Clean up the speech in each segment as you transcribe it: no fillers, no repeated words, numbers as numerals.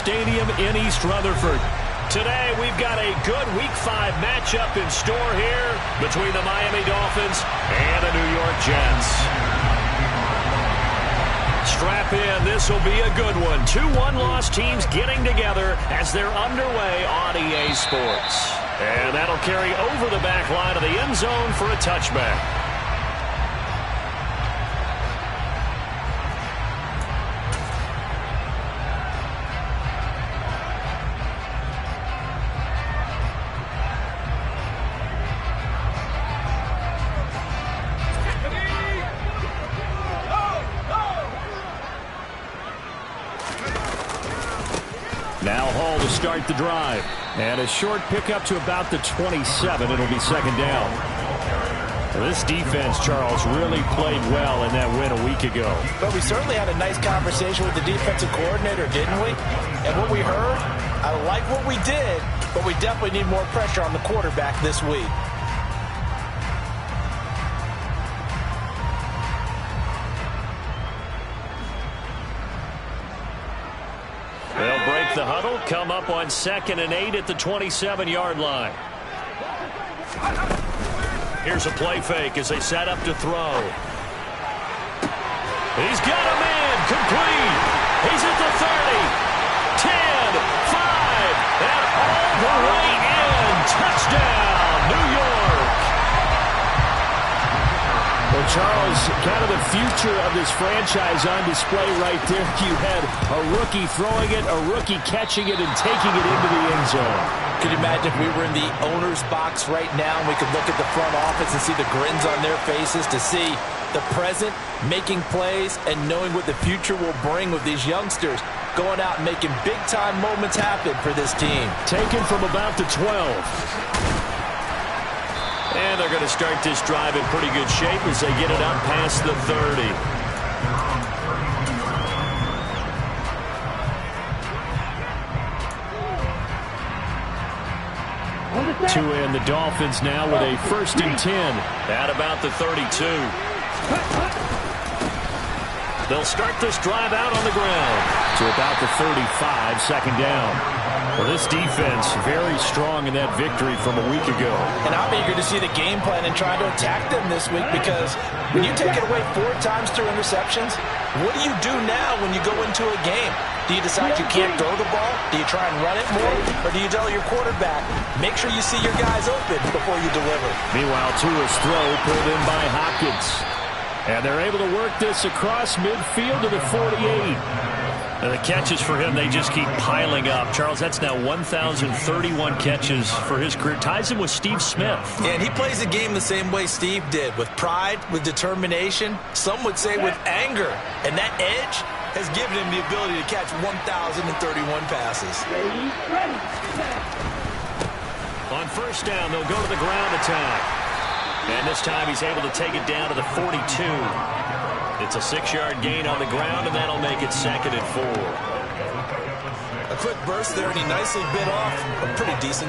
Stadium in East Rutherford. Today, we've got a good Week 5 matchup in store here between the Miami Dolphins and the New York Jets. Strap in, this will be a good one. 2 one-loss teams getting together as they're underway on EA Sports. And that'll carry over the back line of the end zone for a touchback. Now Hall to start the drive. And a short pickup to about the 27. It'll be second down. This defense, Charles, really played well in that win a week ago. But we certainly had a nice conversation with the defensive coordinator, didn't we? And what we heard, I like what we did, but we definitely need more pressure on the quarterback this week. They'll break the huddle, come up on 2nd and 8 at the 27-yard line. Here's a play fake as they set up to throw. He's got a man, complete. He's at the 30, 10, 5, and all the way in. Touchdown, New York. Well, Charles, kind of the future of this franchise on display right there. You had a rookie throwing it, a rookie catching it, and taking it into the end zone. Could you imagine if we were in the owner's box right now and we could look at the front office and see the grins on their faces, to see the present making plays and knowing what the future will bring with these youngsters going out and making big-time moments happen for this team. Taken from about the 12. And they're going to start this drive in pretty good shape as they get it up past the 30. Two in the Dolphins now with a 1st and 10 at about the 32. They'll start this drive out on the ground to about the 35, second down. Well, this defense very strong in that victory from a week ago. And I'm eager to see the game plan and try to attack them this week, because when you take it away 4 times through interceptions, what do you do now when you go into a game? Do you decide you can't throw the ball? Do you try and run it more? Or do you tell your quarterback, make sure you see your guys open before you deliver? Meanwhile, Tua's throw pulled in by Hopkins. And they're able to work this across midfield to the 48. And the catches for him, they just keep piling up. Charles, that's now 1,031 catches for his career. Ties him with Steve Smith. Yeah, and he plays the game the same way Steve did, with pride, with determination, some would say with anger. And that edge has given him the ability to catch 1,031 passes. On 1st down, they'll go to the ground attack. And this time he's able to take it down to the 42. It's a 6-yard gain on the ground, and that'll make it 2nd and 4. A quick burst there, and he nicely bit off a pretty decent.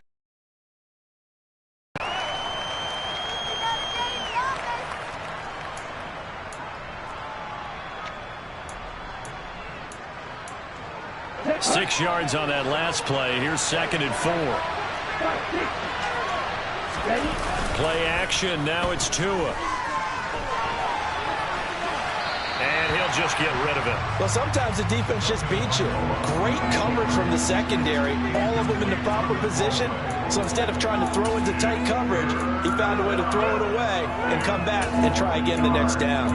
Six yards on that last play. Here's 2nd and 4. Play action. Now it's Tua. And he'll just get rid of it. Well, sometimes the defense just beats you. Great coverage from the secondary. All of them in the proper position. So instead of trying to throw into tight coverage, he found a way to throw it away and come back and try again the next down.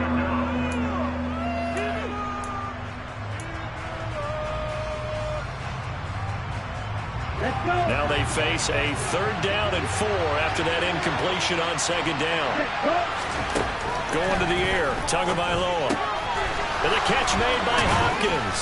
Now they face a 3rd down and 4 after that incompletion on 2nd down. Going to the air, Tagovailoa. And the catch made by Hopkins.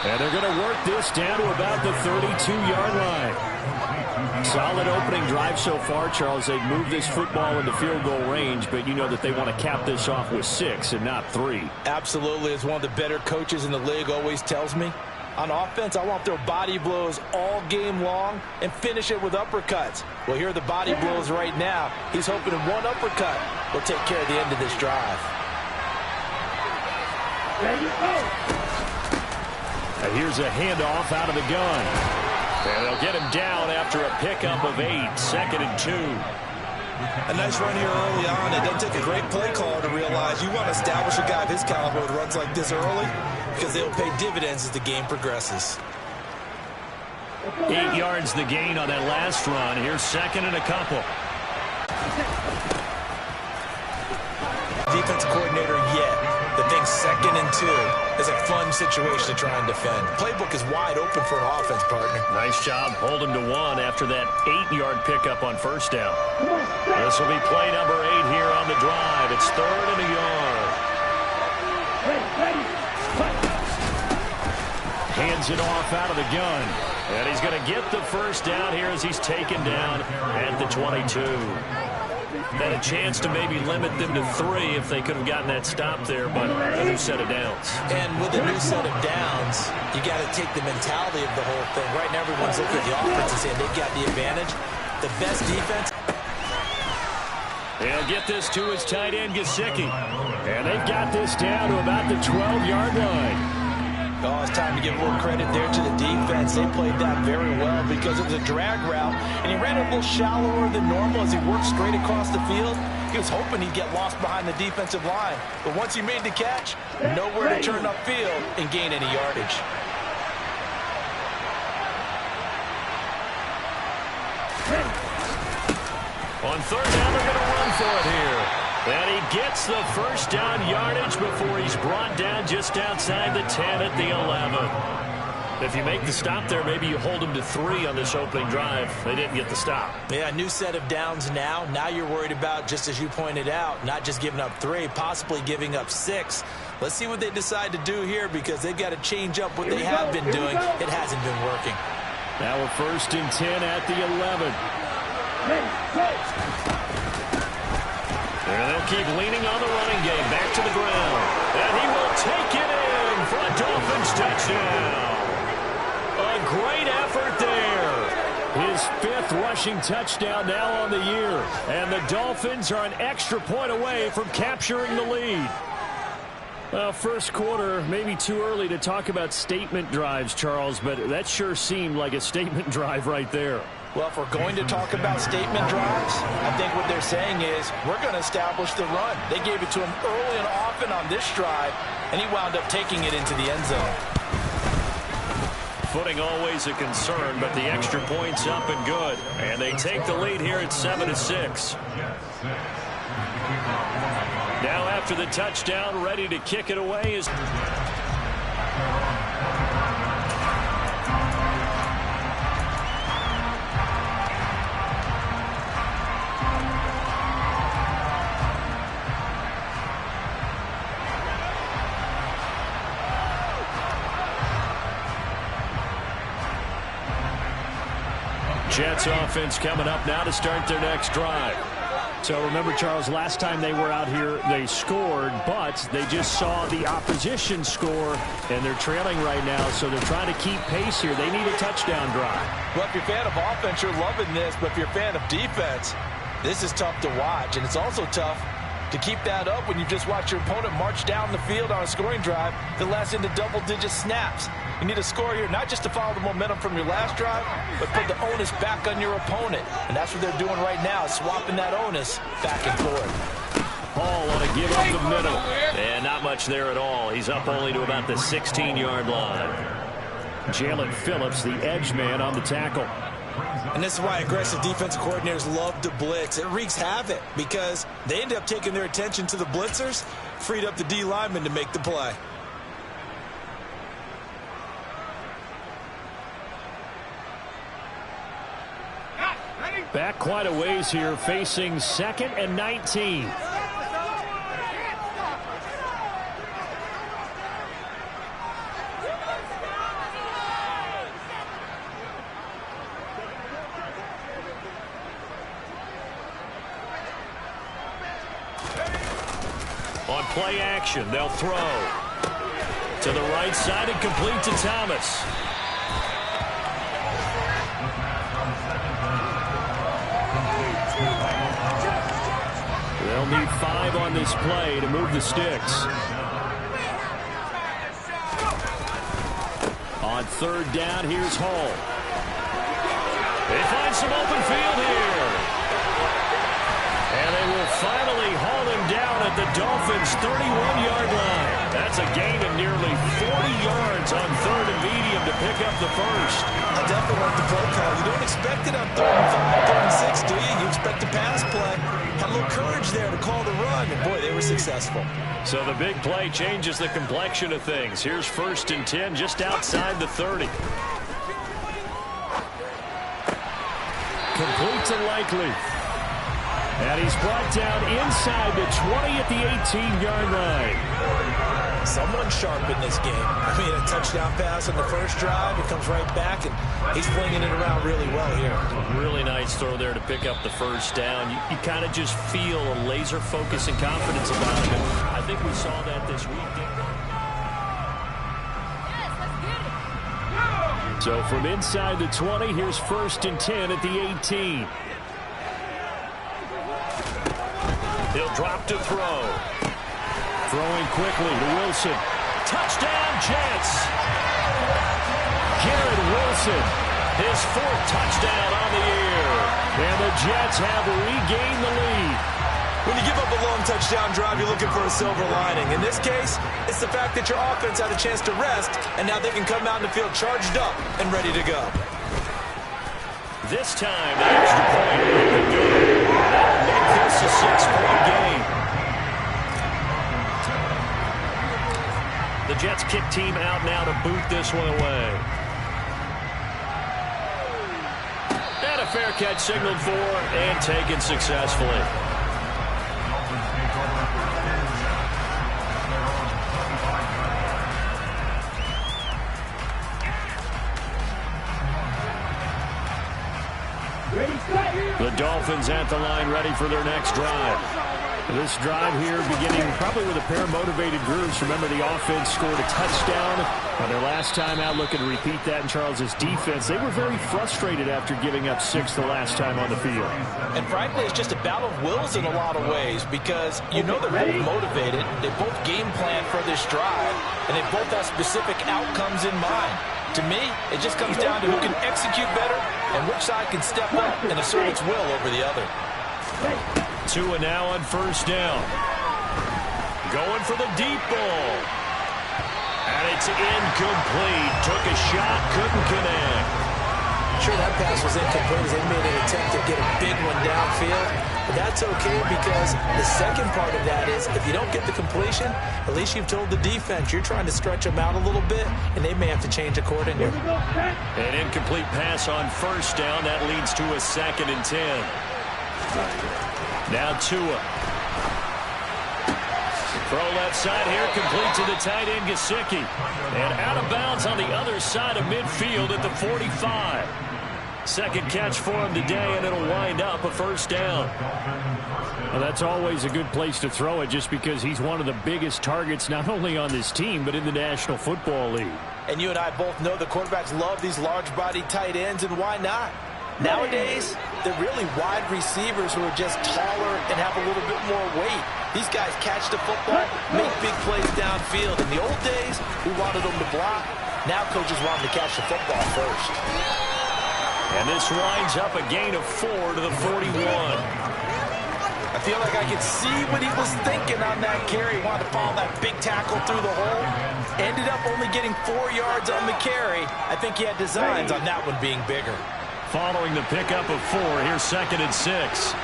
And they're going to work this down to about the 32-yard line. Solid opening drive so far, Charles. They've moved this football into field goal range, but you know that they want to cap this off with 6 and not 3. Absolutely. As one of the better coaches in the league always tells me, on offense, I want their body blows all game long and finish it with uppercuts. Well, here are the body blows right now. He's hoping in one uppercut will take care of the end of this drive. Here's a handoff out of the gun. And they'll get him down after a pickup of 8, 2nd and 2. A nice run here early on. It doesn't take a great play caller to realize you want to establish a guy of his caliber with runs like this early because they'll pay dividends as the game progresses. 8 yards the gain on that last run. Here's 2nd and a couple. Defensive coordinator yet. The thing 2nd and 2 is a fun situation to try and defend. Playbook is wide open for an offense, partner. Nice job. Hold him to 1 after that 8-yard pickup on 1st down. This will be play number 8 here on the drive. It's 3rd and a yard. Hands it off out of the gun. And he's going to get the 1st down here as he's taken down at the 22. Had a chance to maybe limit them to 3 if they could have gotten that stop there, but a new set of downs. And with a new set of downs, you got to take the mentality of the whole thing. Right now, everyone's looking at the offense and saying they've got the advantage. The best defense. He'll get this to his tight end, Gesicki. And they've got this down to about the 12-yard line. Oh, it's time to give a little credit there to the defense. They played that very well because it was a drag route, and he ran a little shallower than normal as he worked straight across the field. He was hoping he'd get lost behind the defensive line, but once he made the catch, nowhere to turn upfield and gain any yardage. On 3rd down, they're going to run for it here. And he gets the 1st down yardage before he's brought down just outside the 10 at the 11. If you make the stop there, maybe you hold them to 3 on this opening drive. They didn't get the stop. Yeah, new set of downs now. Now you're worried about, just as you pointed out, not just giving up 3, possibly giving up 6. Let's see what they decide to do here because they've got to change up what they have been doing. It hasn't been working. Now we're 1st and 10 at the 11. And they'll keep leaning on the running game. Back to the ground. And he will take it in for a Dolphins touchdown. A great effort there. His 5th rushing touchdown now on the year. And the Dolphins are an extra point away from capturing the lead. Well, first quarter, maybe too early to talk about statement drives, Charles, but that sure seemed like a statement drive right there. Well, if we're going to talk about statement drives, I think what they're saying is we're going to establish the run. They gave it to him early and often on this drive, and he wound up taking it into the end zone. Footing always a concern, but the extra point's up and good. And they take the lead here at 7-6. Now after the touchdown, ready to kick it away is... Jets offense coming up now to start their next drive. So remember, Charles, last time they were out here, they scored, but they just saw the opposition score, and they're trailing right now, so they're trying to keep pace here. They need a touchdown drive. Well, if you're a fan of offense, you're loving this, but if you're a fan of defense, this is tough to watch, and it's also tough to keep that up when you just watch your opponent march down the field on a scoring drive that lasts into double-digit snaps. You need a score here, not just to follow the momentum from your last drive, but put the onus back on your opponent. And that's what they're doing right now, swapping that onus back and forth. Hall on a give up the middle. And not much there at all. He's up only to about the 16-yard line. Jalen Phillips, the edge man on the tackle. And this is why aggressive defensive coordinators love to blitz. It wreaks havoc because they end up taking their attention to the blitzers, freed up the D lineman to make the play. Back quite a ways here, facing 2nd and 19. On play action, they'll throw to the right side and complete to Thomas. They'll need 5 on this play to move the sticks. third down. Here's Hall. They find some open field here. And they will finally haul him down at the Dolphins' 31-yard line. That's a gain of nearly 40 yards on third and medium to pick up the first. I definitely like the play call. You don't expect it on 3rd and 5, 3rd and 6, do you? You expect a pass play. Had a little courage there to call the run, and boy, they were successful. So the big play changes the complexion of things. Here's 1st and 10 just outside the 30. Complete to Likely. And he's brought down inside the 20 at the 18-yard line. Someone sharp in this game. I mean, a touchdown pass on the first drive. It comes right back, and he's flinging it around really well here. Really nice throw there to pick up the first down. You kind of just feel a laser focus and confidence about him. I think we saw that this week. So from inside the 20, here's 1st and 10 at the 18. He'll drop to throw. Throwing quickly to Wilson. Touchdown, Jets. Garrett Wilson, his 4th touchdown on the year. And the Jets have regained the lead. When you give up a long touchdown drive, you're looking for a silver lining. In this case, it's the fact that your offense had a chance to rest, and now they can come out in the field charged up and ready to go. This time, the extra point will be good. That'll make this a 6-point game. The Jets kick team out now to boot this one away. And a fair catch signaled for and taken successfully. The Dolphins at the line, ready for their next drive. This drive here beginning probably with a pair of motivated groups. Remember, the offense scored a touchdown on their last time out. Looking to repeat that in Charles's defense. They were very frustrated after giving up 6 the last time on the field. And frankly, it's just a battle of wills in a lot of ways, because you know they're both motivated. They both game plan for this drive, and they both have specific outcomes in mind. To me, it just comes down to who can execute better and which side can step up and assert its will over the other. Tua now on 1st down. Going for the deep ball. And it's incomplete. Took a shot, couldn't connect. Sure, that pass was incomplete as they made an attempt to get a big one downfield. But that's okay, because the second part of that is if you don't get the completion, at least you've told the defense you're trying to stretch them out a little bit, and they may have to change accordingly. An incomplete pass on 1st down. That leads to a 2nd and 10. Now Tua. Throw left side here, complete to the tight end, Gesicki. And out of bounds on the other side of midfield at the 45. Second catch for him today, and it'll wind up a 1st down. Well, that's always a good place to throw it, just because he's one of the biggest targets not only on this team but in the National Football League. And you and I both know the quarterbacks love these large-bodied tight ends, and why not? Nowadays, they're really wide receivers who are just taller and have a little bit more weight. These guys catch the football, make big plays downfield. In the old days, we wanted them to block. Now coaches want them to catch the football first. And this winds up a gain of 4 to the 41. I feel like I could see what he was thinking on that carry. He wanted to follow that big tackle through the hole. Ended up only getting 4 yards on the carry. I think he had designs on that one being bigger. Following the pickup of 4, here's 2nd and 6.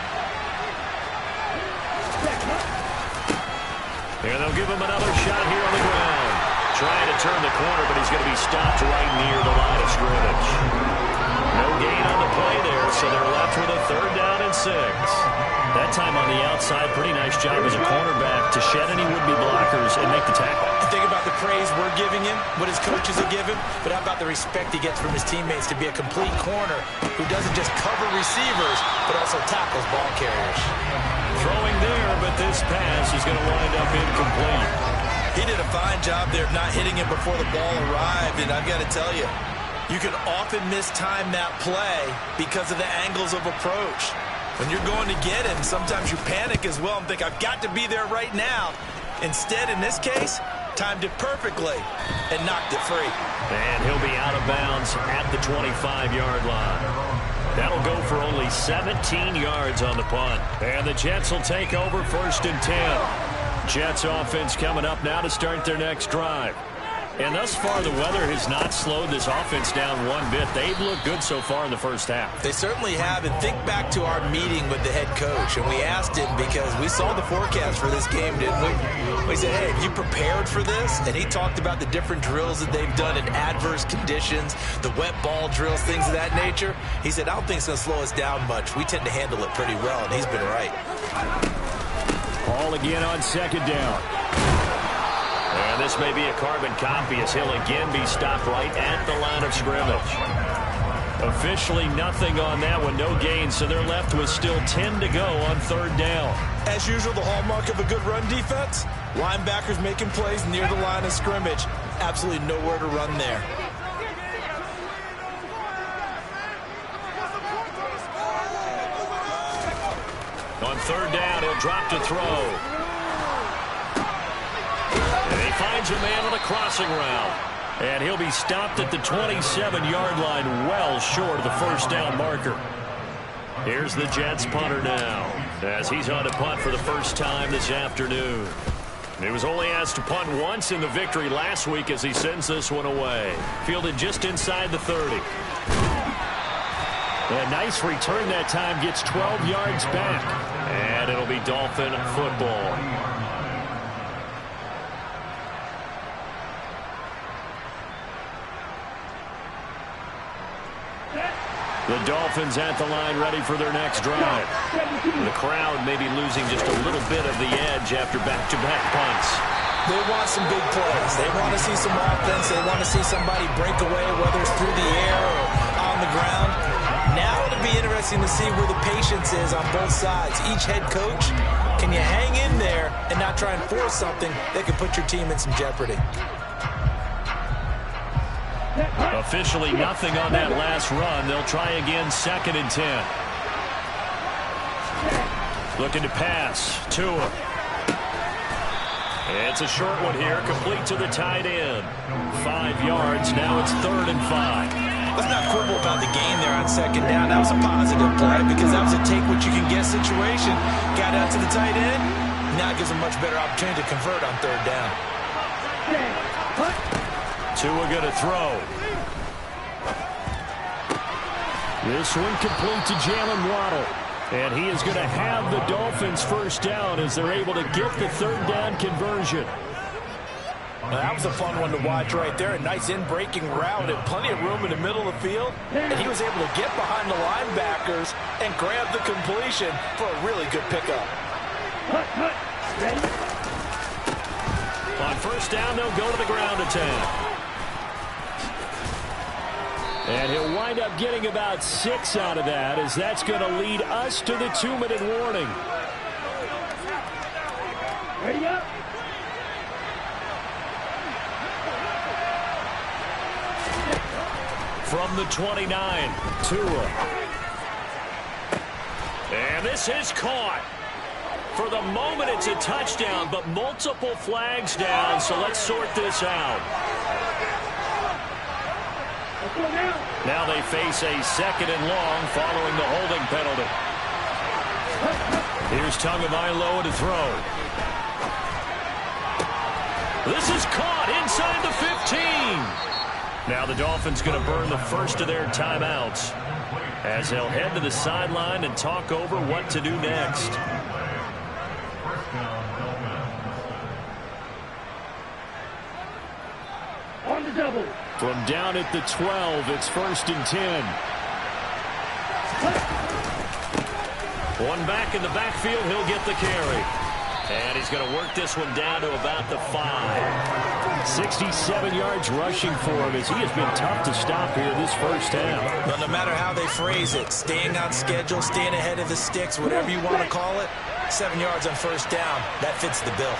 And they'll give him another shot here on the ground. Trying to turn the corner, but he's going to be stopped right near the line of scrimmage. No gain on the play there, so they're left with a 3rd down and 6. That time on the outside, pretty nice job as a cornerback to shed any would-be blockers and make the tackle. Think about the praise we're giving him, what his coaches are giving, but how about the respect he gets from his teammates to be a complete corner who doesn't just cover receivers, but also tackles ball carriers. Throwing there, but this pass is going to wind up incomplete. He did a fine job there of not hitting him before the ball arrived, and I've got to tell you, you can often mistime that play because of the angles of approach. When you're going to get him, sometimes you panic as well and think, I've got to be there right now. Instead, in this case, timed it perfectly and knocked it free. And he'll be out of bounds at the 25-yard line. That'll go for only 17 yards on the punt. And the Jets will take over 1st and 10. Jets offense coming up now to start their next drive. And thus far, the weather has not slowed this offense down one bit. They've looked good so far in the first half. They certainly have. And think back to our meeting with the head coach. And we asked him because we saw the forecast for this game, didn't we? We said, hey, have you prepared for this? And he talked about the different drills that they've done in adverse conditions, the wet ball drills, things of that nature. He said, I don't think it's going to slow us down much. We tend to handle it pretty well, and he's been right. Ball again on 2nd down. And this may be a carbon copy as he'll again be stopped right at the line of scrimmage. Officially nothing on that one, no gain, so they're left with still 10 to go on 3rd down. As usual, the hallmark of a good run defense, linebackers making plays near the line of scrimmage. Absolutely nowhere to run there. On 3rd down, he'll drop to throw. And he finds a man on a crossing route. And he'll be stopped at the 27-yard line, well short of the 1st down marker. Here's the Jets punter now, as he's on to punt for the first time this afternoon. He was only asked to punt once in the victory last week as he sends this one away. Fielded just inside the 30. A nice return that time, gets 12 yards back. And it'll be Dolphin football. The Dolphins at the line, ready for their next drive. The crowd may be losing just a little bit of the edge after back-to-back punts. They want some big plays. They want to see some offense. They want to see somebody break away, whether it's through the air or on the ground. Now it'll be interesting to see where the patience is on both sides. Each head coach, can you hang in there and not try and force something that could put your team in some jeopardy? Officially nothing on that last run. They'll try again, 2nd and 10. Looking to pass. Tua. It's a short one here, complete to the tight end. 5 yards, now it's 3rd and 5. Let's not quibble about the gain there on 2nd down. That was a positive play because that was a take-what-you-can-get situation. Got out to the tight end. Now it gives them a much better opportunity to convert on 3rd down. Tua going to throw. This one complete to Jalen Waddle. And he is going to have the Dolphins 1st down as they're able to get the 3rd down conversion. Well, that was a fun one to watch right there. A nice in-breaking route and plenty of room in the middle of the field. And he was able to get behind the linebackers and grab the completion for a really good pickup. On 1st down, they'll go to the ground attack. And he'll wind up getting about 6 out of that, as that's going to lead us to the 2-minute warning. Ready up. From the 29, Tua. And this is caught. For the moment, it's a touchdown, but multiple flags down, so let's sort this out. Now they face a 2nd and long following the holding penalty. Here's Tagovailoa to throw. This is caught inside the 15. Now the Dolphins going to burn the first of their timeouts as they'll head to the sideline and talk over what to do next. On the double. From down at the 12, it's 1st and 10. One back in the backfield, he'll get the carry. And he's going to work this one down to about the 5. 67 yards rushing for him as he has been tough to stop here this first half. Well, no matter how they phrase it, staying on schedule, staying ahead of the sticks, whatever you want to call it, 7 yards on 1st down, that fits the bill.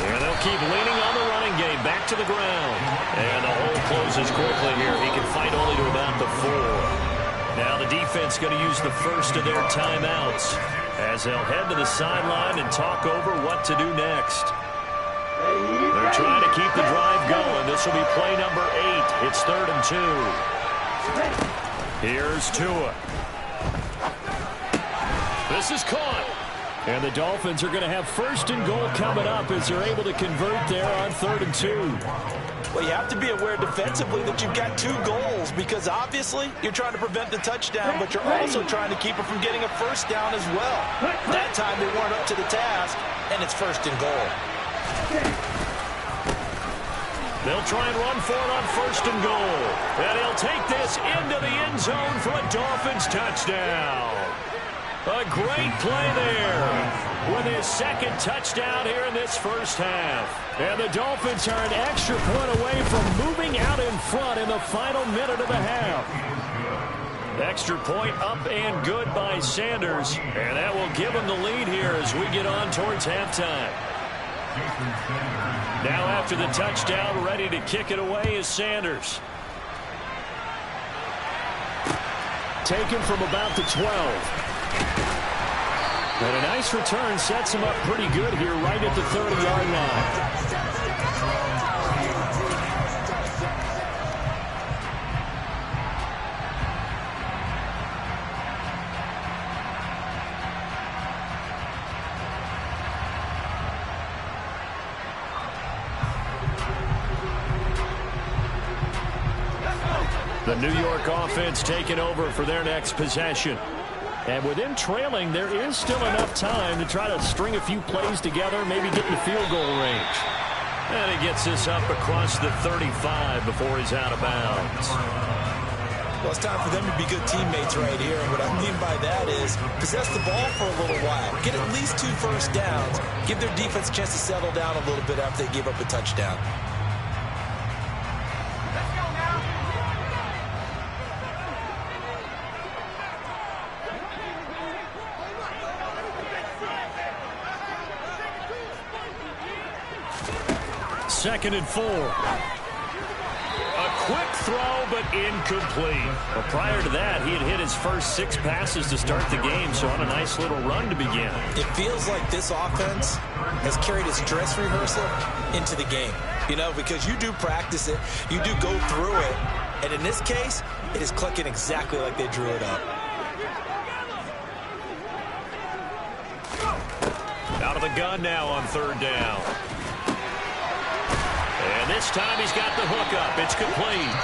And they'll keep leaning on the running game, back to the ground. And the hole closes quickly here. He can fight only to about the 4. Now the defense going to use the first of their timeouts as they'll head to the sideline and talk over what to do next. They're trying to keep the drive going. This will be play number 8. It's 3rd and 2. Here's Tua. This is caught. And the Dolphins are going to have 1st and goal coming up as they're able to convert there on 3rd and 2. Well, you have to be aware defensively that you've got 2 goals because obviously you're trying to prevent the touchdown, but you're also trying to keep it from getting a 1st down as well. That time they weren't up to the task, and it's 1st and goal. They'll try and run for it on 1st and goal. And he'll take this into the end zone for a Dolphins touchdown. A great play there with his 2nd touchdown here in this first half. And the Dolphins are an extra point away from moving out in front in the final minute of the half. Extra point up and good by Sanders. And that will give them the lead here as we get on towards halftime. Now after the touchdown, ready to kick it away is Sanders. Taken from about the 12. And a nice return sets him up pretty good here right at the 30-yard line. The New York offense taking over for their next possession. And with them trailing, there is still enough time to try to string a few plays together, maybe get in the field goal range. And he gets this up across the 35 before he's out of bounds. Well, it's time for them to be good teammates right here. And what I mean by that is possess the ball for a little while. Get at least 2 first downs. Give their defense a chance to settle down a little bit after they give up a touchdown. Second and 4. A quick throw, but incomplete. Well, prior to that, he had hit his first 6 passes to start the game, so on a nice little run to begin. It feels like this offense has carried its dress rehearsal into the game. You know, because you do practice it, you do go through it, and in this case, it is clicking exactly like they drew it up. Out of the gun now on 3rd down. And this time he's got the hook up. It's complete.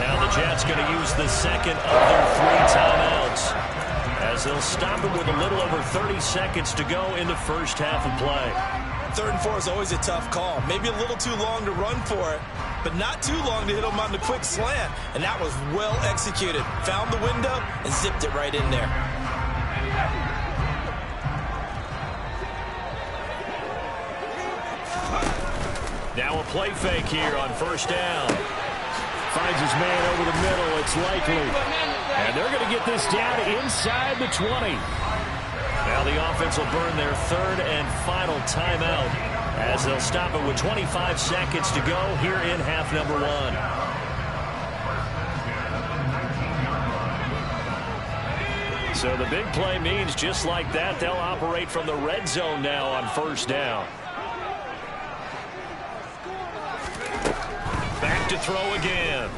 Now the Jets going to use the 2nd of their 3 timeouts as they'll stop him with a little over 30 seconds to go in the first half of play. 3rd and 4 is always a tough call. Maybe a little too long to run for it, but not too long to hit him on the quick slant. And that was well executed. Found the window and zipped it right in there. Now a play fake here on 1st down. Finds his man over the middle. It's likely. And they're going to get this down inside the 20. Now the offense will burn their 3rd and final timeout as they'll stop it with 25 seconds to go here in half number 1. So the big play means just like that, they'll operate from the red zone now on 1st down. Back to throw again.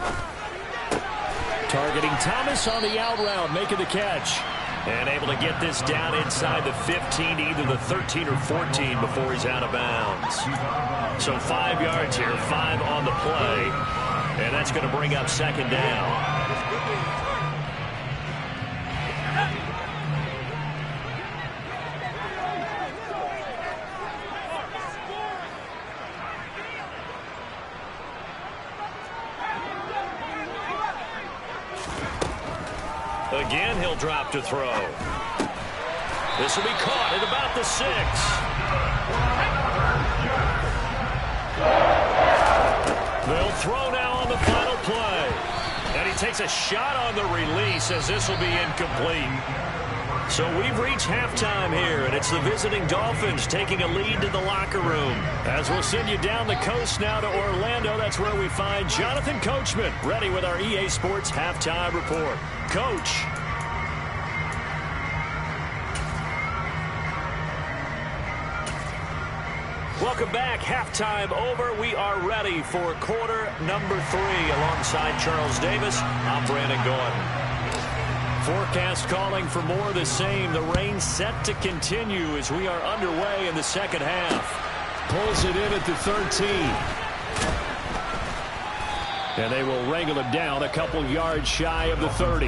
Targeting Thomas on the out route, making the catch. And able to get this down inside the 15 to either the 13 or 14 before he's out of bounds. So 5 yards here, 5 on the play. And that's going to bring up 2nd down. Again, he'll drop to throw. This will be caught at about the 6. They'll throw now on the final play. And he takes a shot on the release as this will be incomplete. So we've reached halftime here, and it's the visiting Dolphins taking a lead to the locker room. As we'll send you down the coast now to Orlando, that's where we find Jonathan Coachman, ready with our EA Sports Halftime Report. Coach. Welcome back. Halftime over. We are ready for quarter number 3. Alongside Charles Davis, I'm Brandon Gordon. Forecast calling for more of the same. The rain set to continue as we are underway in the second half. Pulls it in at the 13. And they will wrangle him down a couple yards shy of the 30.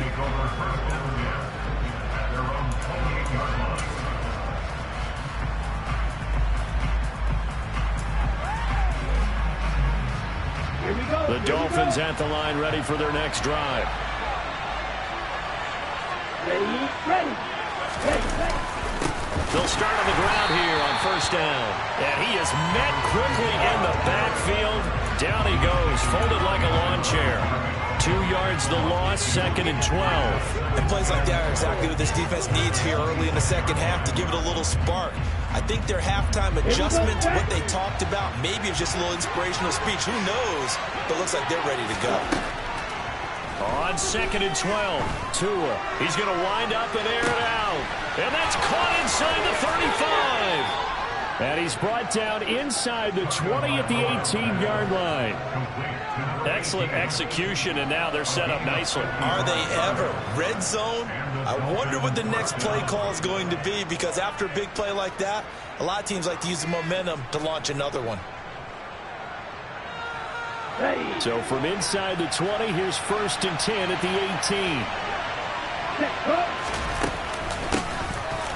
The Dolphins at the line, ready for their next drive. Ready. They'll start on the ground here on first down. And he is met quickly in the backfield. Down he goes, folded like a lawn chair. 2 yards the loss, 2nd and 12. And plays like that are exactly what this defense needs here early in the second half to give it a little spark. I think their halftime adjustment to what they talked about, maybe it's just a little inspirational speech. Who knows? But it looks like they're ready to go. On 2nd and 12, Tua. He's going to wind up and air it out. And that's caught inside the 35. And he's brought down inside the 20 at the 18-yard line. Excellent execution, and now they're set up nicely. Are they ever? Red zone? I wonder what the next play call is going to be, because after a big play like that, a lot of teams like to use the momentum to launch another one. So from inside the 20, here's 1st and 10 at the 18.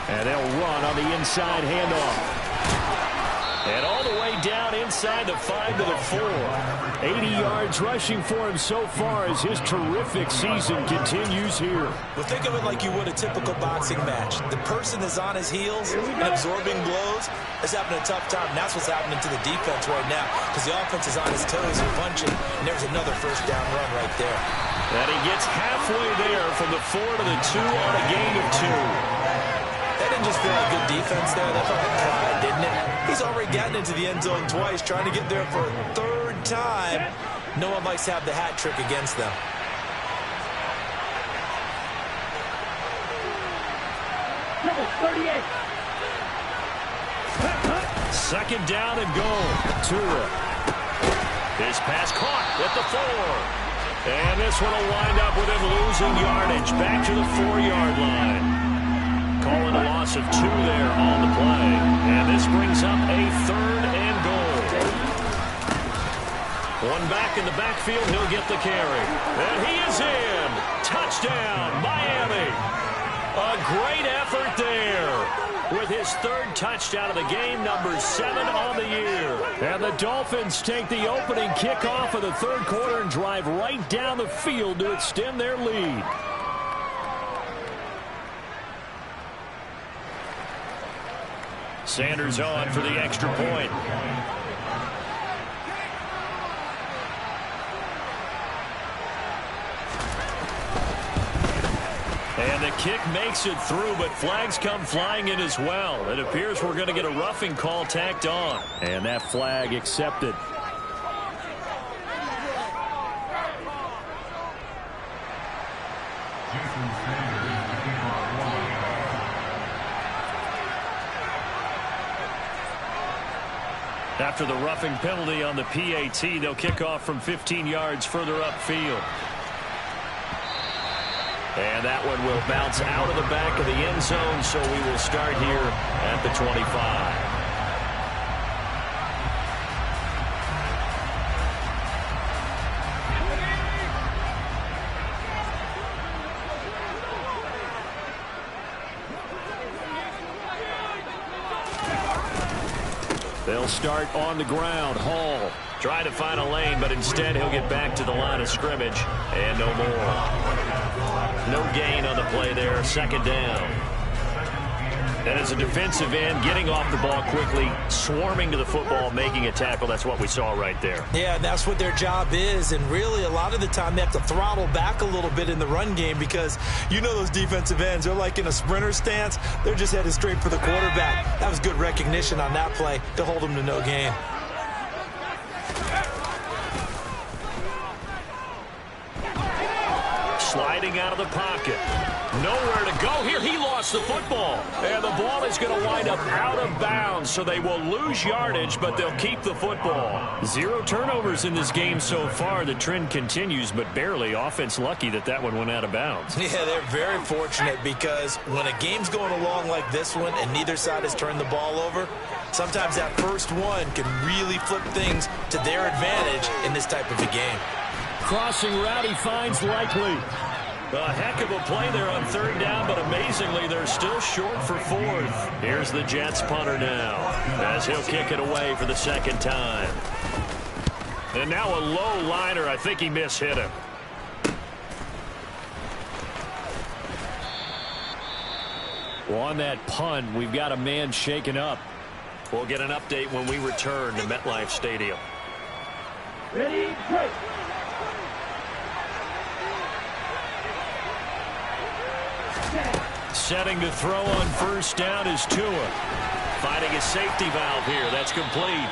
And they'll run on the inside handoff. And all the way down inside the 5 to the 4. 80 yards rushing for him so far as his terrific season continues here. Well, think of it like you would a typical boxing match. The person is on his heels and absorbing blows is having a tough time. And that's what's happening to the defense right now, because the offense is on his toes and punching. And there's another first down run right there. And he gets halfway there from the 4 to the 2 on a gain of 2. That didn't just feel like good defense there. That felt like pride, didn't it? He's already gotten into the end zone twice, trying to get there for a 3rd time. No one likes to have the hat trick against them. Number 38. 2nd down and goal. Tua. His pass caught at the 4. And this one will wind up with him losing yardage back to the 4-yard line. Calling a loss of 2 there on the play. And this brings up a 3rd and goal. One back in the backfield, he'll get the carry. And he is in. Touchdown, Miami. A great effort there with his 3rd touchdown of the game, number 7 on the year. And the Dolphins take the opening kickoff of the 3rd quarter and drive right down the field to extend their lead. Sanders on for the extra point. And the kick makes it through, but flags come flying in as well. It appears we're going to get a roughing call tacked on. And that flag accepted. After the roughing penalty on the PAT, they'll kick off from 15 yards further upfield. And that one will bounce out of the back of the end zone, so we will start here at the 25. They'll start on the ground. Hall trying to find a lane, but instead he'll get back to the line of scrimmage. And no more. No gain on the play there. 2nd down. And as a defensive end, getting off the ball quickly, swarming to the football, making a tackle, that's what we saw right there. Yeah, that's what their job is. And really, a lot of the time, they have to throttle back a little bit in the run game because you know those defensive ends, they're like in a sprinter stance. They're just headed straight for the quarterback. That was good recognition on that play to hold them to no gain. Sliding out of the pocket. Nowhere to go here. He lost the football. And the ball is going to wind up out of bounds, so they will lose yardage, but they'll keep the football. 0 turnovers in this game so far. The trend continues, but barely. Offense lucky that that one went out of bounds. Yeah, they're very fortunate because when a game's going along like this one and neither side has turned the ball over, sometimes that first one can really flip things to their advantage in this type of a game. Crossing route, he finds Likely. A heck of a play there on 3rd down, but amazingly, they're still short for 4th. Here's the Jets punter now, as he'll kick it away for the 2nd time. And now a low liner. I think he mishit him. Well, on that punt, we've got a man shaken up. We'll get an update when we return to MetLife Stadium. Ready, break. Setting to throw on 1st down is Tua. Finding a safety valve here. That's complete.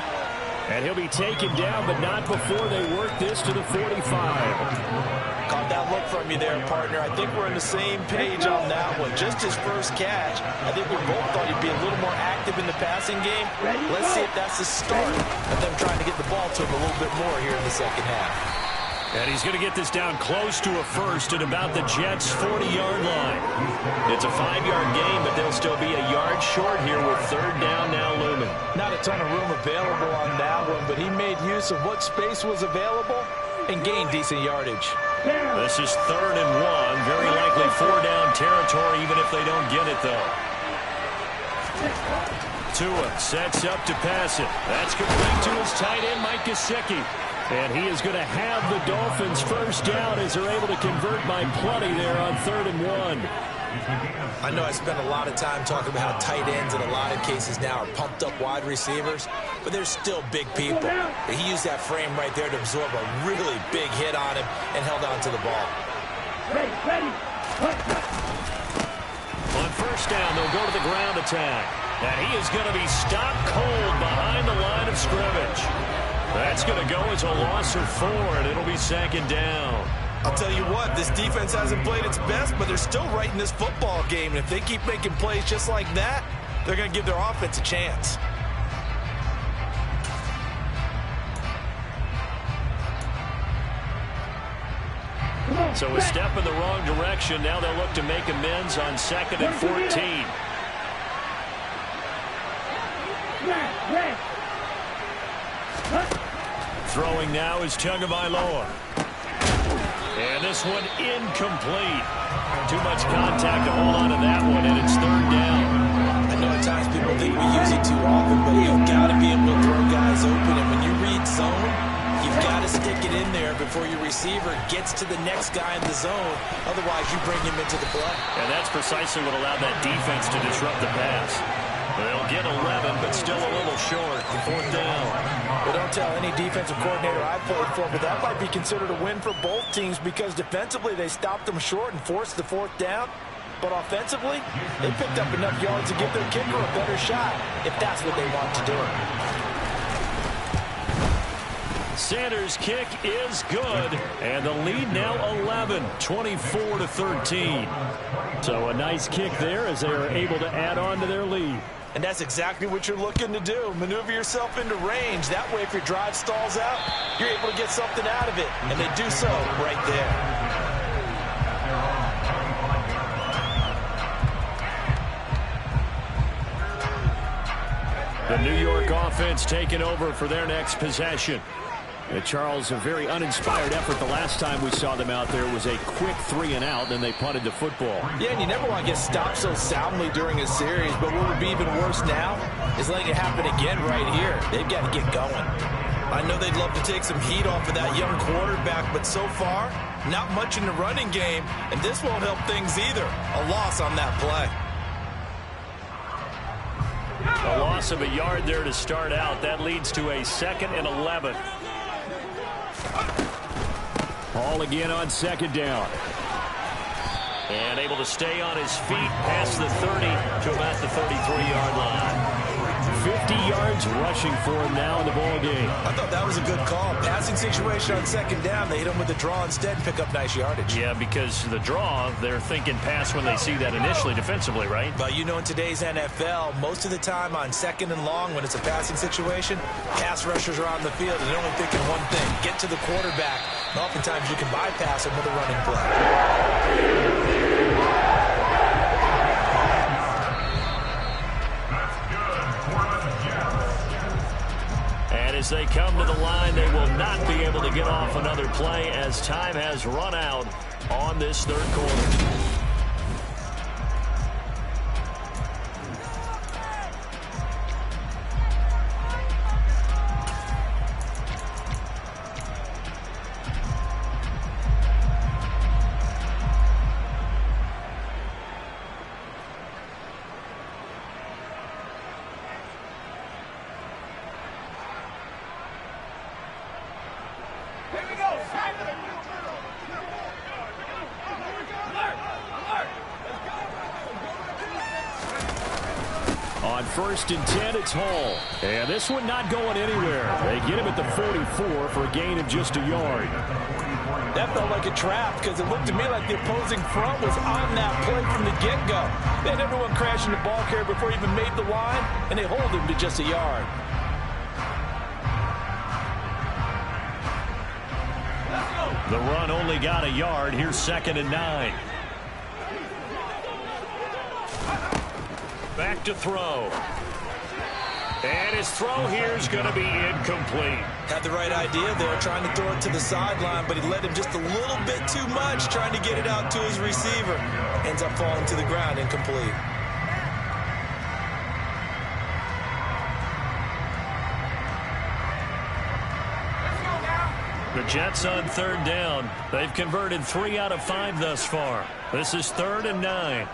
And he'll be taken down, but not before they work this to the 45. Caught that look from you there, partner. I think we're on the same page on that one. Just his first catch. I think we both thought he'd be a little more active in the passing game. Let's see if that's the start of them trying to get the ball to him a little bit more here in the 2nd half. And he's going to get this down close to a first at about the Jets' 40-yard line. It's a 5-yard gain, but they'll still be a yard short here with 3rd down now looming. Not a ton of room available on that one, but he made use of what space was available and gained decent yardage. This is 3rd and 1. Very likely 4-down territory, even if they don't get it, though. Tua sets up to pass it. That's complete to his tight end, Mike Gesicki. And he is going to have the Dolphins 1st down as they're able to convert by plenty there on 3rd and 1. I know I spent a lot of time talking about how tight ends in a lot of cases now are pumped up wide receivers, but they're still big people. And he used that frame right there to absorb a really big hit on him and held on to the ball. Ready. On 1st down, they'll go to the ground attack. And he is going to be stopped cold behind the line of scrimmage. That's going to go as a loss of 4, and it'll be 2nd down. I'll tell you what, this defense hasn't played its best, but they're still right in this football game. And if they keep making plays just like that, they're going to give their offense a chance. So a step in the wrong direction. Now they'll look to make amends on 2nd and 14. Throwing now is Tagovailoa. And this one incomplete. Too much contact to hold on to that one, and it's 3rd down. I know at times people think we use it too often, but you've got to be able to throw guys open. And when you read zone, you've got to stick it in there before your receiver gets to the next guy in the zone. Otherwise, you bring him into the play. And that's precisely what allowed that defense to disrupt the pass. They'll get 11, but still a little short. 4th down. Well, don't tell any defensive coordinator I played for, but that might be considered a win for both teams because defensively they stopped them short and forced the 4th down. But offensively, they picked up enough yards to give their kicker a better shot if that's what they want to do. Sanders' kick is good, and the lead now 11, 24-13. So a nice kick there as they are able to add on to their lead. And that's exactly what you're looking to do. Maneuver yourself into range. That way, if your drive stalls out, you're able to get something out of it. And they do so right there. The New York offense taking over for their next possession. Charles, a very uninspired effort the last time we saw them out there was a quick 3-and-out, and they punted the football. Yeah, and you never want to get stopped so soundly during a series, but what would be even worse now is letting it happen again right here. They've got to get going. I know they'd love to take some heat off of that young quarterback, but so far, not much in the running game, and this won't help things either. A loss on that play. A loss of a yard there to start out. That leads to a 2nd and 11. Ball again on 2nd down. And able to stay on his feet past the 30 to about the 33-yard line. 50 yards rushing for him now in the ball game. I thought that was a good call. Passing situation on 2nd down. They hit him with the draw instead and pick up nice yardage. Yeah, because the draw, they're thinking pass when they see that initially defensively, right? But you know, in today's NFL, most of the time on 2nd and long, when it's a passing situation, pass rushers are on the field and they're only thinking one thing: get to the quarterback. And oftentimes you can bypass him with a running play. And as they come to the line, they will not be able to get off another play as time has run out on this 3rd quarter. On 1st and 10, it's Hall. And this one not going anywhere. They get him at the 44 for a gain of just a yard. That felt like a trap because it looked to me like the opposing front was on that play from the get-go. They had everyone crashing the ball carrier before he even made the line, and they hold him to just a yard. The run only got a yard. Here's 2nd and 9. Back to throw. And his throw here is going to be incomplete. Had the right idea there, trying to throw it to the sideline, but he led him just a little bit too much, trying to get it out to his receiver. Ends up falling to the ground, incomplete. The Jets on 3rd down. They've converted 3 out of 5 thus far. This is 3rd and 9.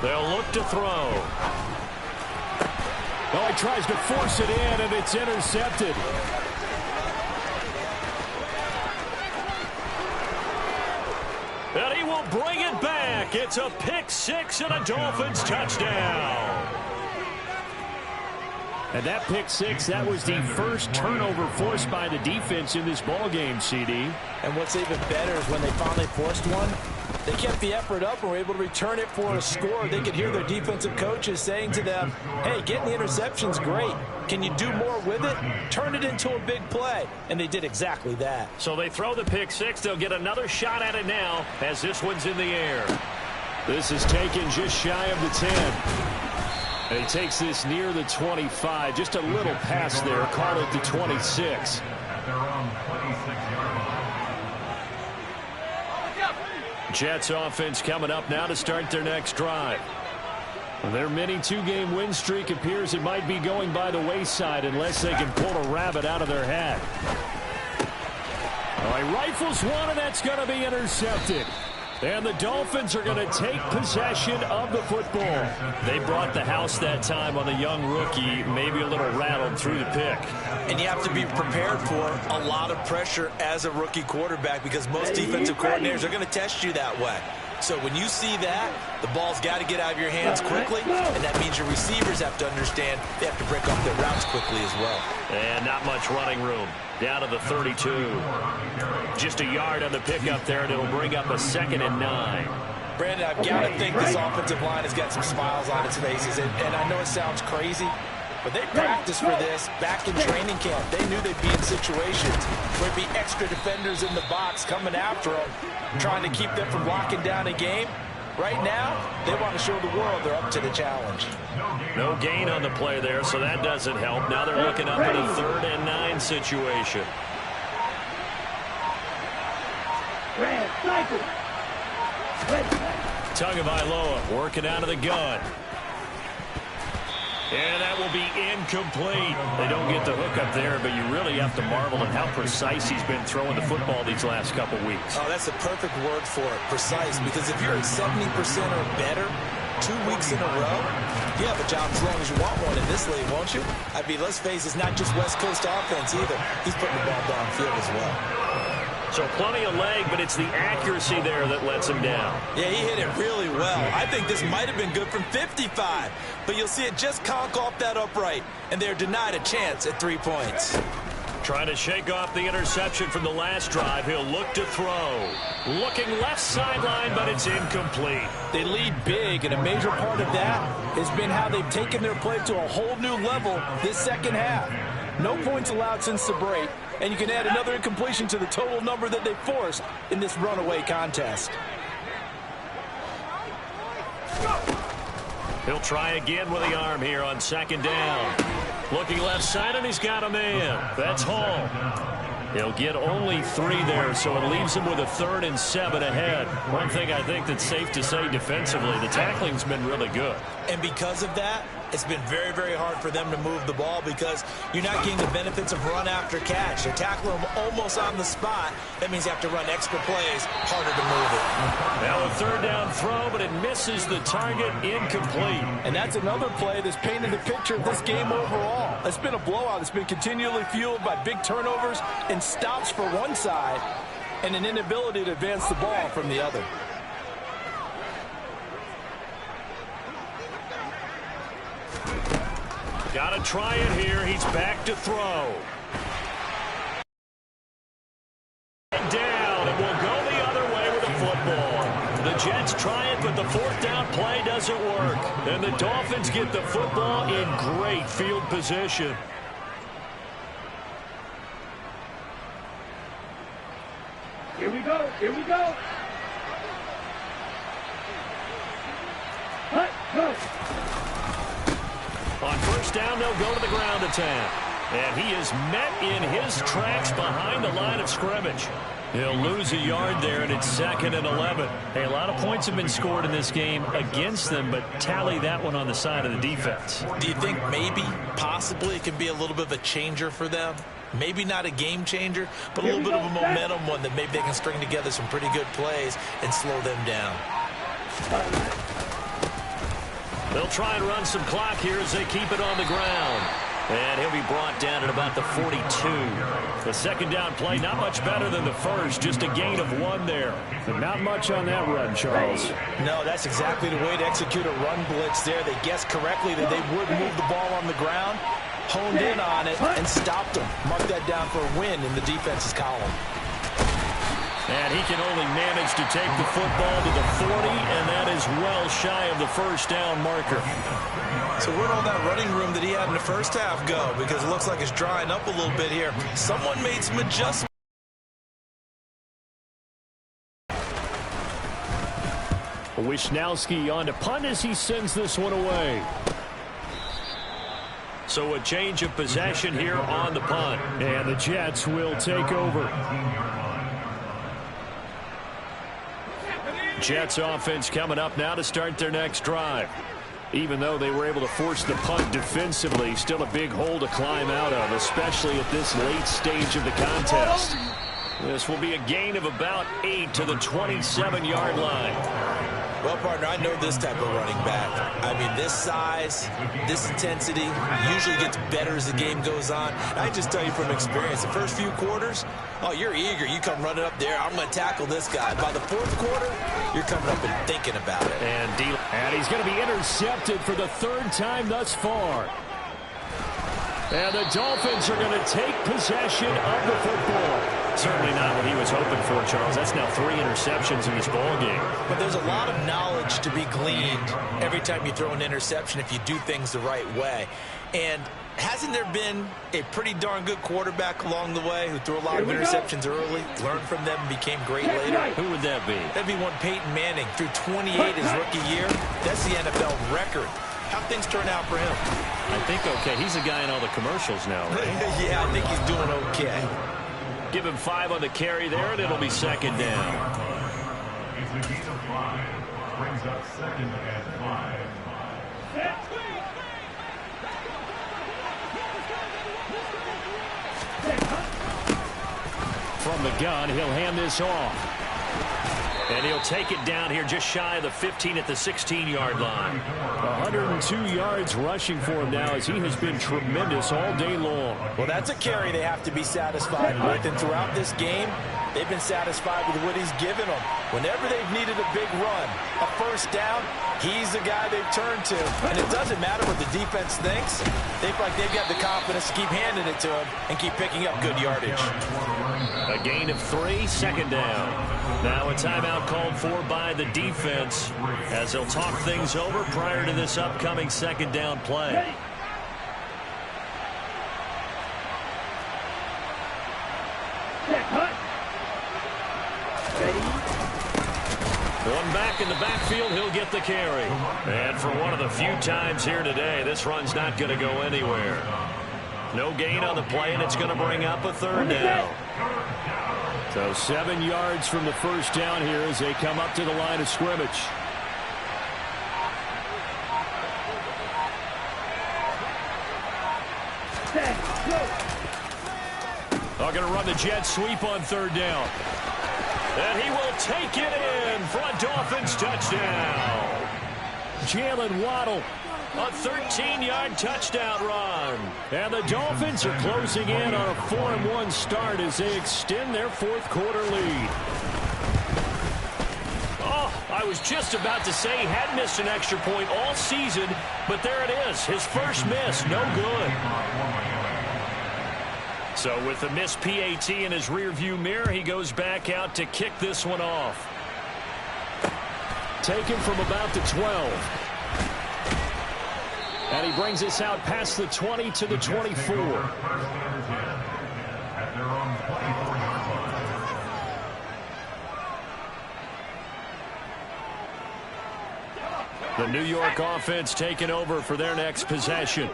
They'll look to throw. Oh, he tries to force it in, and it's intercepted. And he will bring it back. It's a pick 6 and a Dolphins touchdown. And that pick 6, that was the first turnover forced by the defense in this ballgame, CD. And what's even better is when they finally forced one, they kept the effort up and were able to return it for a score. They could hear their defensive coaches saying to them, hey, getting the interception's great. Can you do more with it? Turn it into a big play. And they did exactly that. So they throw the pick 6. They'll get another shot at it now as this one's in the air. This is taken just shy of the 10. And he takes this near the 25. Just a little pass there. Call it the 26. Jets offense coming up now to start their next drive. Their mini 2-game win streak appears it might be going by the wayside unless they can pull a rabbit out of their hat. Oh, he rifles one, and that's going to be intercepted. And the Dolphins are going to take possession of the football. They brought the house that time on the young rookie, maybe a little rattled through the pick. And you have to be prepared for a lot of pressure as a rookie quarterback because most defensive coordinators are going to test you that way. So when you see that, the ball's got to get out of your hands quickly, and that means your receivers have to understand they have to break off their routes quickly as well. And not much running room. Down to the 32. Just a yard on the pickup there, and it'll bring up a 2nd and 9. Brandon, I've got to think this offensive line has got some smiles on its faces, and I know it sounds crazy, but they practiced for this back in training camp. They knew they'd be in situations where there'd be extra defenders in the box coming after them, trying to keep them from locking down a game. Right now, they want to show the world they're up to the challenge. No gain on the play there, so that doesn't help. Now they're looking up at a 3rd and 9 situation. Tagovailoa working out of the gun. And that will be incomplete. They don't get the hook up there, but you really have to marvel at how precise he's been throwing the football these last couple weeks. Oh, that's the perfect word for it, precise, because if you're at 70% or better 2 weeks in a row, you have a job as long as you want one in this league, won't you? I mean, let's face it, it's not just West Coast offense either. He's putting the ball downfield as well. So plenty of leg, but it's the accuracy there that lets him down. Yeah, he hit it really well. I think this might have been good from 55, but you'll see it just conk off that upright, and they're denied a chance at 3 points. Trying to shake off the interception from the last drive. He'll look to throw. Looking left sideline, but it's incomplete. They lead big, and a major part of that has been how they've taken their play to a whole new level this second half. No points allowed since the break, and you can add another incompletion to the total number that they forced in this runaway contest. He'll try again with the arm here on second down. Looking left side, and he's got a man. That's Hall. He'll get only 3 there, so it leaves him with a 3rd and 7 ahead. One thing I think that's safe to say defensively, the tackling's been really good. And because of that, it's been very, very hard for them to move the ball because you're not getting the benefits of run after catch. They're tackling them almost on the spot. That means you have to run extra plays, harder to move it. Now a 3rd down throw, but it misses the target, incomplete. And that's another play that's painted the picture of this game overall. It's been a blowout. It's been continually fueled by big turnovers and stops for one side and an inability to advance the ball from the other. Got to try it here. He's back to throw. Down, and will go the other way with the football. The Jets try it, but the 4th down play doesn't work. And the Dolphins get the football in great field position. Here we go. Here we go. Hut, go. On 1st down, they'll go to the ground attack. And he is met in his tracks behind the line of scrimmage. He'll lose a yard there, and it's 2nd and 11. Hey, a lot of points have been scored in this game against them, but tally that one on the side of the defense. Do you think maybe, possibly, it can be a little bit of a changer for them? Maybe not a game changer, but a little bit of a momentum one that maybe they can string together some pretty good plays and slow them down. They'll try and run some clock here as they keep it on the ground. And he'll be brought down at about the 42. The 2nd down play, not much better than the first, just a gain of 1 there. But not much on that run, Charles. No, that's exactly the way to execute a run blitz there. They guessed correctly that they would move the ball on the ground, honed in on it, and stopped them. Mark that down for a win in the defense's column. And he can only manage to take the football to the 40, and that is well shy of the 1st down marker. So where'd all that running room that he had in the first half go? Because it looks like it's drying up a little bit here. Someone made some adjustments. Wisnowski on to punt as he sends this one away. So a change of possession here on the punt. And the Jets will take over. Jets offense coming up now to start their next drive. Even though they were able to force the punt defensively, still a big hole to climb out of, especially at this late stage of the contest. This will be a gain of about 8 to the 27-yard line. Well, partner, I know this type of running back. I mean, this size, this intensity usually gets better as the game goes on. And I just tell you from experience, the first few quarters, oh, you're eager. You come running up there, I'm going to tackle this guy. By the 4th quarter, you're coming up and thinking about it. And he's going to be intercepted for the 3rd time thus far. And the Dolphins are going to take possession of the football. Certainly not what he was hoping for, Charles. That's now 3 interceptions in this ball game. But there's a lot of knowledge to be gleaned every time you throw an interception if you do things the right way. And hasn't there been a pretty darn good quarterback along the way who threw a lot of interceptions early, learned from them, and became great later? Who would that be? That'd be one Peyton Manning. Threw 28 his rookie year. That's the NFL record. How'd things turn out for him? I think okay. He's a guy in all the commercials now, right? Yeah, I think he's doing okay. Give him 5 on the carry there, and it'll be 2nd down. Set. from the gun. He'll hand this off. And he'll take it down here just shy of the 15 at the 16-yard line. 102 yards rushing for him now as he has been tremendous all day long. Well, that's a carry they have to be satisfied with. And throughout this game, they've been satisfied with what he's given them. Whenever they've needed a big run, a first down, he's the guy they've turned to. And it doesn't matter what the defense thinks. They feel like they've got the confidence to keep handing it to him and keep picking up good yardage. A gain of 3, second down. Now a timeout called for by the defense as they'll talk things over prior to this upcoming second down play. One back in the backfield, he'll get the carry. And for one of the few times here today, this run's not going to go anywhere. No gain on the play, and it's going to bring up a third down. So 7 yards from the first down here as they come up to the line of scrimmage. They're going to run the jet sweep on third down. And he will take it in for a Dolphins touchdown. Jalen Waddle. A 13-yard touchdown run. And the Dolphins are closing in on a 4-1 start as they extend their fourth quarter lead. Oh, I was just about to say he had missed an extra point all season, but there it is. His first miss, no good. So with the missed PAT in his rearview mirror, he goes back out to kick this one off. Taken from about the 12. And he brings us out past the 20 to the 24. The New York offense taking over for their next possession.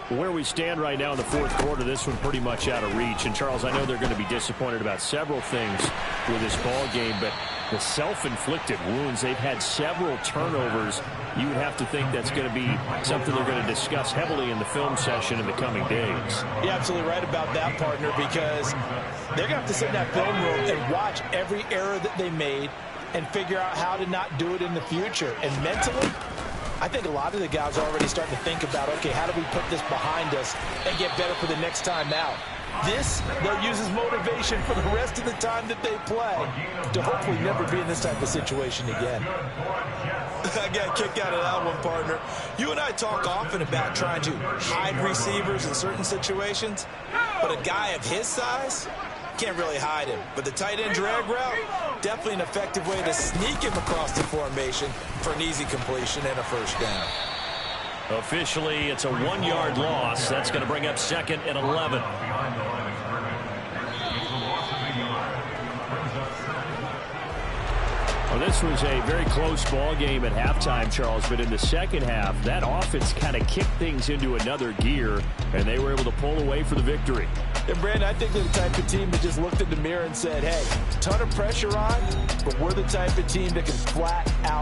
Where we stand right now in the fourth quarter, this one pretty much out of reach. And, Charles, I know they're going to be disappointed about several things with this ball game, but the self-inflicted wounds, they've had several turnovers. You would have to think that's going to be something they're going to discuss heavily in the film session in the coming days. You're absolutely right about that, partner, because they're going to have to sit in that film room and watch every error that they made and figure out how to not do it in the future. And mentally, I think a lot of the guys are already starting to think about, okay, how do we put this behind us and get better for the next time out? This, they'll use as motivation for the rest of the time that they play to hopefully never be in this type of situation again. I got a kick out of that one, partner. You and I talk often about trying to hide receivers in certain situations, but a guy of his size can't really hide him. But the tight end drag route, definitely an effective way to sneak him across the formation for an easy completion and a first down. Officially, it's a 1-yard loss. That's going to bring up second and 11. Well, this was a very close ball game at halftime, Charles, but in the second half, that offense kind of kicked things into another gear, and they were able to pull away for the victory. And, Brandon, I think they're the type of team that just looked in the mirror and said, hey, ton of pressure on, but we're the type of team that can flat out